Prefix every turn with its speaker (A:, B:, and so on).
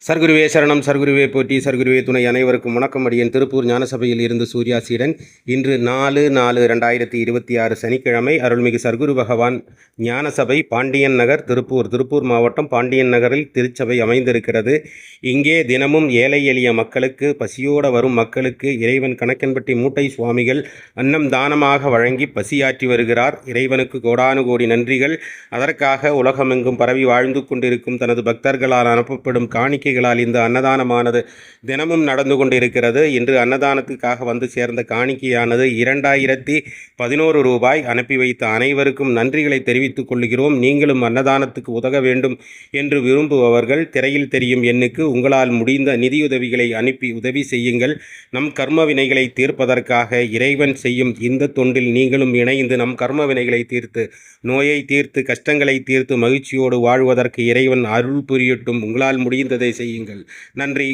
A: சர்க்குருவே சரணம், சர்க்குருவே போற்றி, சர்க்குருவே துணை. அனைவருக்கும் வணக்கம். அடியேன் திருப்பூர் ஞானசபையில் இருந்து சூர்யா சீடன். இன்று 4/4/2026 சனிக்கிழமை. அருள்மிகு சர்க்குரு பகவான் ஞானசபை, பாண்டியன் நகர், திருப்பூர் மாவட்டம் பாண்டியன் நகரில் திருச்சபை அமைந்திருக்கிறது. இங்கே தினமும் ஏழை எளிய மக்களுக்கு, பசியோடு வரும் மக்களுக்கு இறைவன் கணக்கன்பட்டி மூட்டை சுவாமிகள் அன்னம் தானமாக வழங்கி பசியாற்றி வருகிறார். இறைவனுக்கு கோடானு கோடி நன்றிகள். அதற்காக உலகமெங்கும் பரவி வாழ்ந்து கொண்டிருக்கும் தனது பக்தர்களால் அனுப்பப்படும் காணிக்கைகளால் இந்த அன்னதானமானது தினமும் நடந்து கொண்டிருக்கிறது. இன்று அன்னதானத்துக்காக வந்து சேர்ந்த காணிக்கையானது 2011 ரூபாய். அனுப்பி வைத்த அனைவருக்கும் நன்றிகளை தெரிவித்துக் கொள்கிறோம். நீங்களும் அன்னதானத்துக்கு உதவ வேண்டும் என்று விரும்புபவர்கள் திரையில் தெரியும் எண்ணுக்கு உங்களால் முடிந்த நிதியுதவிகளை அனுப்பி உதவி செய்யுங்கள். நம் கர்ம வினைகளை தீர்ப்பதற்காக இறைவன் செய்யும் இந்த தொண்டில் நீங்களும் இணைந்து நம் கர்ம வினைகளை தீர்த்து, நோயை தீர்த்து, கஷ்டங்களை தீர்த்து மகிழ்ச்சியோடு வாழ்வதற்கு இறைவன் அருள் புரியட்டும். உங்களால் முடிந்ததை செய்யுங்கள். நன்றி.